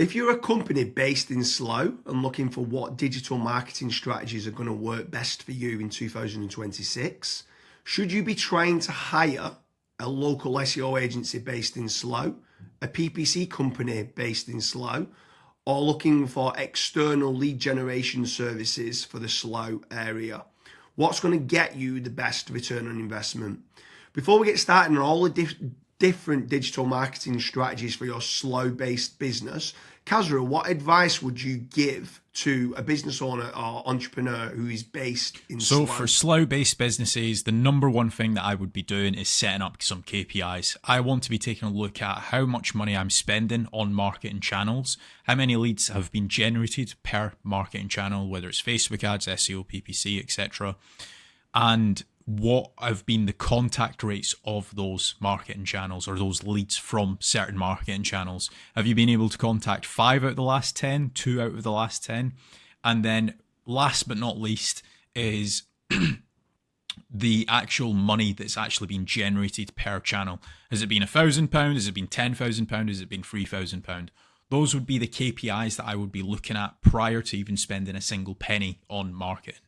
If you're a company based in Slough and looking for what digital marketing strategies are going to work best for you in 2026, should you be trying to hire a local SEO agency based in Slough, a PPC company based in Slough, or looking for external lead generation services for the Slough area? What's going to get you the best return on investment? Before we get started on all the different digital marketing strategies for your Slough-based business, Kazra, what advice would you give to a business owner or entrepreneur who is based in So Slough? for Slough-based businesses, the number one thing that I would be doing is setting up some KPIs. I want to be taking a look at how much money I'm spending on marketing channels, how many leads have been generated per marketing channel, whether it's Facebook ads, SEO, PPC, etc., and what have been the contact rates of those marketing channels or those leads from certain marketing channels. Have you been able to contact 5 out of the last 10, 2 out of the last 10? And then last but not least is the actual money that's actually been generated per channel. Has it been £1,000? Has it been £10,000? Has it been £3,000? Those would be the KPIs that I would be looking at prior to even spending a single penny on marketing.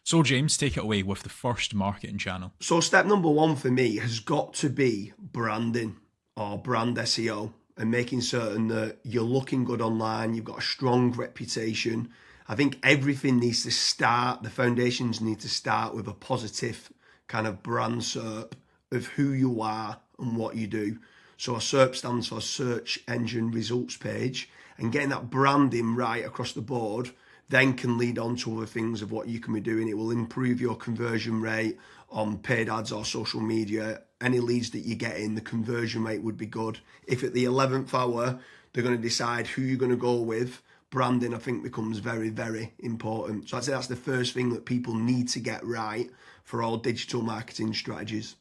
So James, take it away with the first marketing channel. So step number one for me has got to be branding or brand SEO and making certain that you're looking good online, you've got a strong reputation. I think everything needs to start, the foundations need to start with a positive kind of brand SERP of who you are and what you do. So a SERP stands for search engine results page, and getting that branding right across the board then can lead on to other things of what you can be doing. It will improve your conversion rate on paid ads or social media. Any leads that you get in, the conversion rate would be good. If at the 11th hour, they're going to decide who you're going to go with, branding, I think, becomes very, very important. So I'd say that's the first thing that people need to get right for all digital marketing strategies.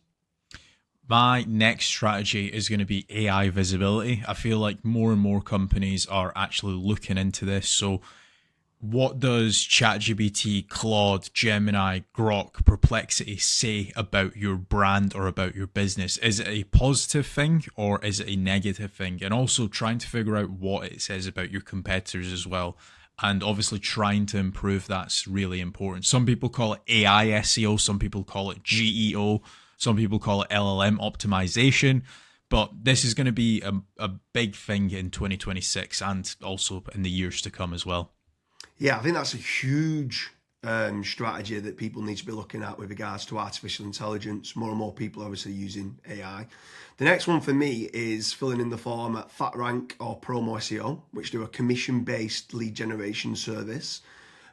My next strategy is going to be AI visibility. I feel like more and more companies are actually looking into this. So what does ChatGPT, Claude, Gemini, Grok, Perplexity say about your brand or about your business? Is it a positive thing or is it a negative thing? And also trying to figure out what it says about your competitors as well. And obviously trying to improve that's really important. Some people call it AI SEO, some people call it GEO, some people call it LLM optimization. But this is going to be a big thing in 2026 and also in the years to come as well. Yeah, I think that's a huge strategy that people need to be looking at with regards to artificial intelligence. More and more people are obviously using AI. The next one for me is filling in the form at FatRank or Promo SEO, which do a commission-based lead generation service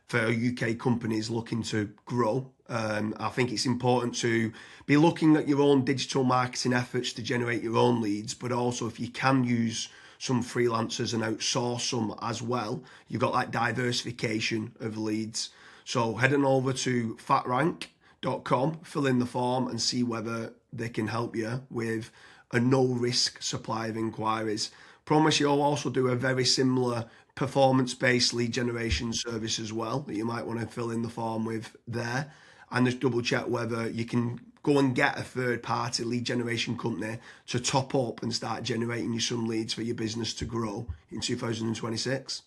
for UK companies looking to grow. I think it's important to be looking at your own digital marketing efforts to generate your own leads, but also if you can use some freelancers and outsource some as well, you've got that diversification of leads. So head on over to fatrank.com, fill in the form and see whether they can help you with a no-risk supply of inquiries. Promise you'll also do a very similar performance-based lead generation service as well that you might want to fill in the form with there, and just double check whether you can go and get a third-party lead generation company to top up and start generating you some leads for your business to grow in 2026.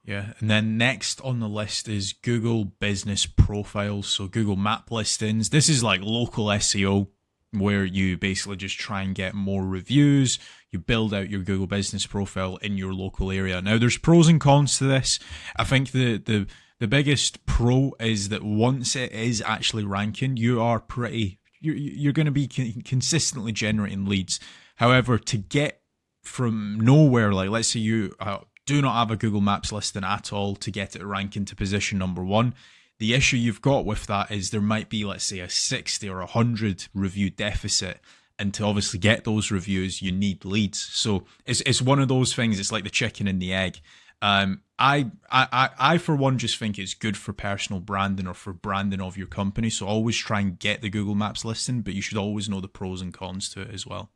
Yeah, and then next on the list is Google Business Profiles, so Google Map listings. This is like local SEO where you basically just try and get more reviews. You build out your Google Business Profile in your local area. Now, there's pros and cons to this. I think the biggest pro is that once it is actually ranking, you're going to be consistently generating leads. However, to get from nowhere, like let's say you do not have a Google Maps listing at all, to get it ranking to position number 1, the issue you've got with that is there might be, let's say, a 60 or 100 review deficit. And to obviously get those reviews, you need leads. So it's one of those things. It's like the chicken and the egg. I for one just think it's good for personal branding or for branding of your company. So always try and get the Google Maps listing, but you should always know the pros and cons to it as well.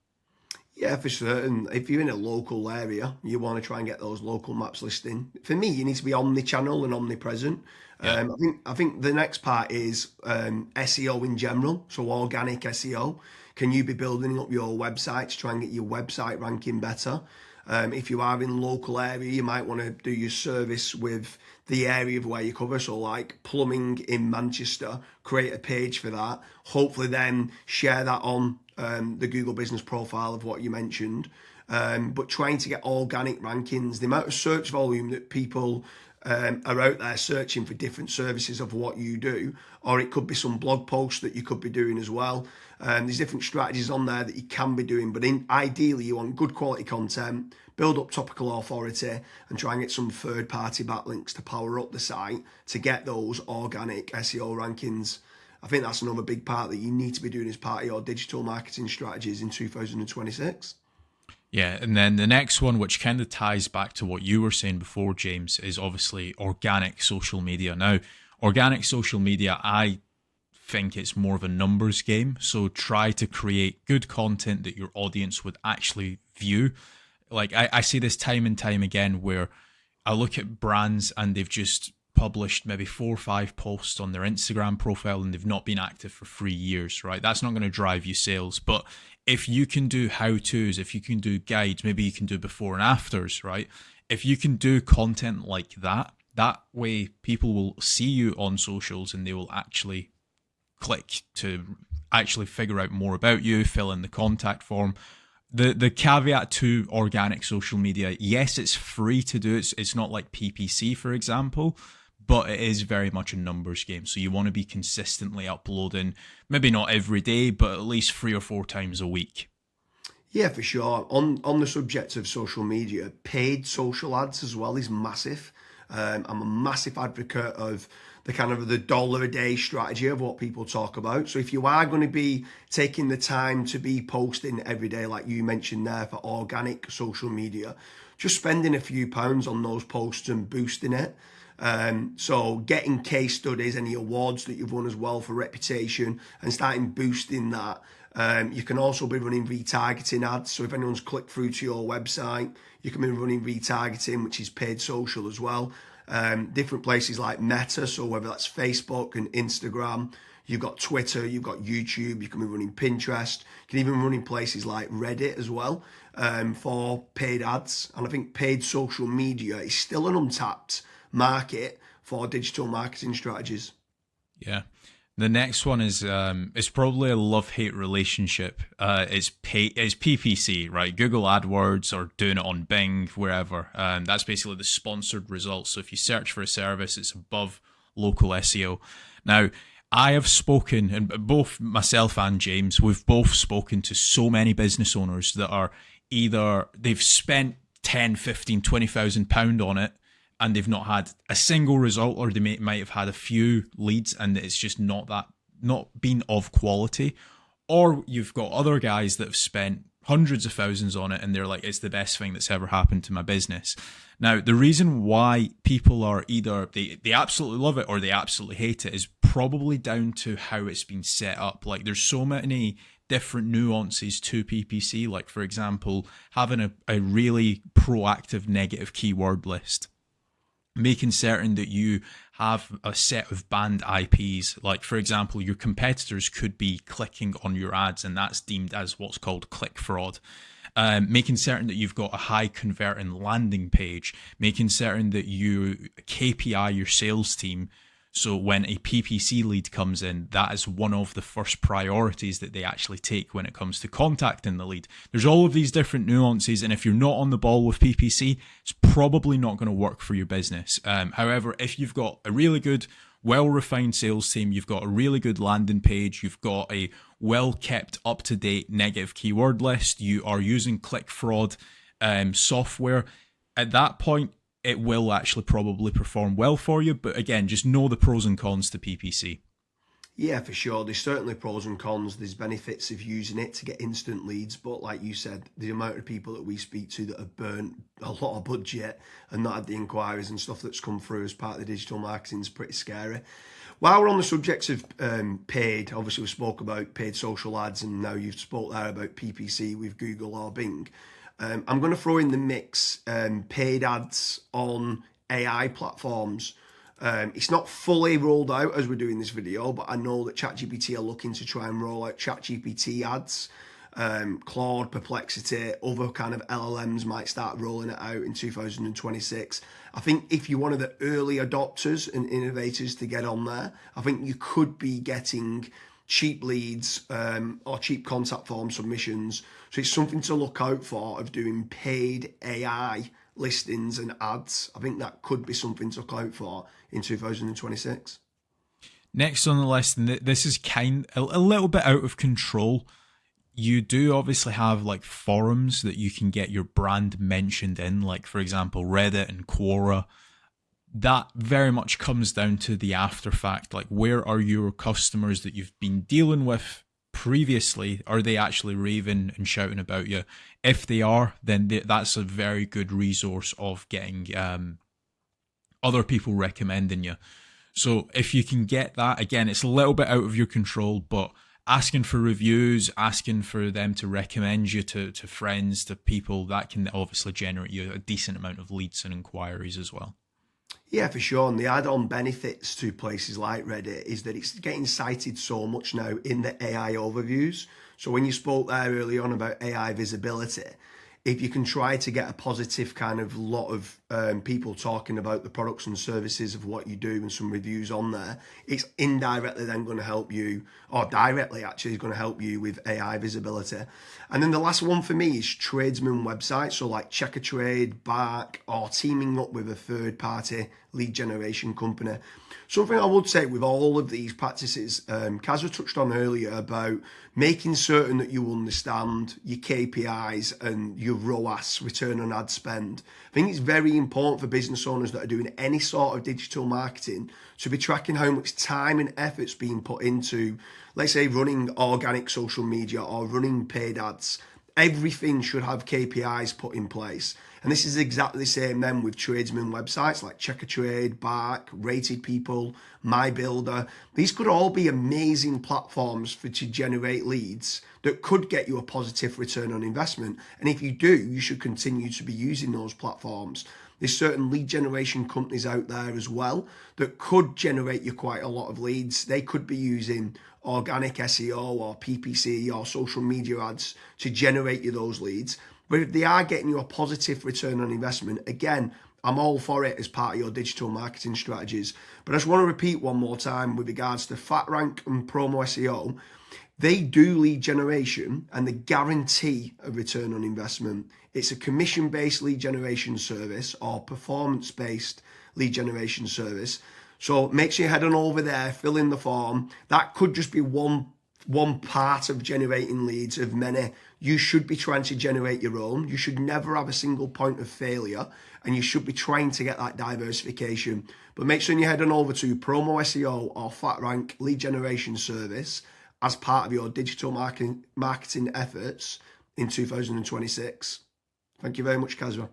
Yeah, for certain. If you're in a local area, you want to try and get those local maps listing. For me, you need to be omni-channel and omnipresent. Yeah. I think the next part is SEO in general, so organic SEO. Can you be building up your website to try and get your website ranking better? If you are in local area, you might want to do your service with the area of where you cover. So like plumbing in Manchester, create a page for that. Hopefully then share that on the Google business profile of what you mentioned. But trying to get organic rankings, the amount of search volume that people are out there searching for different services of what you do, or it could be some blog posts that you could be doing as well. There's different strategies on there that you can be doing, but ideally you want good quality content, build up topical authority, and try and get some third-party backlinks to power up the site to get those organic SEO rankings. I think that's another big part that you need to be doing as part of your digital marketing strategies in 2026. Yeah, and then the next one, which kind of ties back to what you were saying before, James, is obviously organic social media. Now, organic social media, I think it's more of a numbers game. So try to create good content that your audience would actually view. Like I see this time and time again where I look at brands and they've just published maybe 4 or 5 posts on their Instagram profile and they've not been active for 3 years, right? That's not going to drive you sales. But if you can do how-tos, if you can do guides, maybe you can do before and afters, right? If you can do content like that, that way people will see you on socials and they will actually click to actually figure out more about you, fill in the contact form. The caveat to organic social media, yes, it's free to do. It's not like PPC, for example, but it is very much a numbers game. So you want to be consistently uploading, maybe not every day, but at least 3 or 4 times a week. Yeah, for sure. On the subject of social media, paid social ads as well is massive. I'm a massive advocate of the kind of the dollar a day strategy of what people talk about. So if you are going to be taking the time to be posting every day, like you mentioned there, for organic social media, just spending a few pounds on those posts and boosting it. So getting case studies, any awards that you've won as well for reputation, and starting boosting that. You can also be running retargeting ads. So if anyone's clicked through to your website, you can be running retargeting, which is paid social as well. Different places like Meta, so whether that's Facebook and Instagram, you've got Twitter, you've got YouTube, you can be running Pinterest, you can even run in places like Reddit as well for paid ads. And I think paid social media is still an untapped market for digital marketing strategies. Yeah. The next one is it's probably a love-hate relationship. It's PPC, right? Google AdWords or doing it on Bing, wherever. That's basically the sponsored results. So if you search for a service, it's above local SEO. Now, I have spoken, and both myself and James, we've both spoken to so many business owners that are either they've spent 10, 15, 20,000 pound on it, and they've not had a single result, or they might have had a few leads and it's just not been of quality. Or you've got other guys that have spent hundreds of thousands on it and they're like, it's the best thing that's ever happened to my business. Now, the reason why people are either they absolutely love it or they absolutely hate it is probably down to how it's been set up. Like there's so many different nuances to PPC, like for example, having a really proactive negative keyword list, making certain that you have a set of banned IPs. Like, for example, your competitors could be clicking on your ads and that's deemed as what's called click fraud. Making certain that you've got a high converting landing page, making certain that you KPI your sales team. So when a PPC lead comes in, that is one of the first priorities that they actually take when it comes to contacting the lead. There's all of these different nuances, and if you're not on the ball with PPC, it's probably not going to work for your business. However, if you've got a really good, well-refined sales team, you've got a really good landing page, you've got a well-kept, up-to-date negative keyword list, you are using click fraud software, at that point, it will actually probably perform well for you. But again, just know the pros and cons to PPC. Yeah, for sure. There's certainly pros and cons. There's benefits of using it to get instant leads. But like you said, the amount of people that we speak to that have burnt a lot of budget and not had the inquiries and stuff that's come through as part of the digital marketing is pretty scary. While we're on the subject of paid, obviously we spoke about paid social ads and now you've spoke there about PPC with Google or Bing. I'm going to throw in the mix paid ads on AI platforms. It's not fully rolled out as we're doing this video, but I know that ChatGPT are looking to try and roll out ChatGPT ads. Claude, Perplexity, other kind of LLMs might start rolling it out in 2026. I think if you're one of the early adopters and innovators to get on there, I think you could be getting cheap leads or cheap contact form submissions. So it's something to look out for of doing paid AI listings and ads. I think that could be something to look out for in 2026. Next on the list, and this is a little bit out of control. You do obviously have like forums that you can get your brand mentioned in, like for example Reddit and Quora. That very much comes down to the after fact, like where are your customers that you've been dealing with previously, are they actually raving and shouting about you? If they are, then that's a very good resource of getting other people recommending you. So if you can get that, again, it's a little bit out of your control, but asking for reviews, asking for them to recommend you to friends, to people, that can obviously generate you a decent amount of leads and inquiries as well. Yeah, for sure. And the add-on benefits to places like Reddit is that it's getting cited so much now in the AI overviews. So when you spoke there early on about AI visibility, if you can try to get a positive kind of lot of people talking about the products and services of what you do and some reviews on there, it's indirectly then going to help you, or directly actually is going to help you with AI visibility. And then the last one for me is tradesman websites. So like Check a Trade, Bark, or teaming up with a third party lead generation company. Something I would say with all of these practices, Kazra touched on earlier about making certain that you understand your KPIs and your ROAS, return on ad spend. I think it's very important for business owners that are doing any sort of digital marketing to be tracking how much time and effort's being put into, let's say, running organic social media or running paid ads. Everything should have KPIs put in place. And this is exactly the same then with tradesman websites like Check a Trade, Bark, Rated People, My Builder. These could all be amazing platforms to generate leads that could get you a positive return on investment. And if you do, you should continue to be using those platforms. There's certain lead generation companies out there as well that could generate you quite a lot of leads. They could be using organic SEO or PPC or social media ads to generate you those leads. But if they are getting you a positive return on investment, again, I'm all for it as part of your digital marketing strategies. But I just want to repeat one more time with regards to FatRank and Promo SEO. They do lead generation and they guarantee a return on investment. It's a commission-based lead generation service or performance-based lead generation service. So make sure you head on over there, fill in the form. That could just be one part of generating leads of many. You should be trying to generate your own. You should never have a single point of failure, and you should be trying to get that diversification. But make sure you head on over to Promo SEO or FatRank lead generation service as part of your digital marketing efforts in 2026. Thank you very much, Kazra.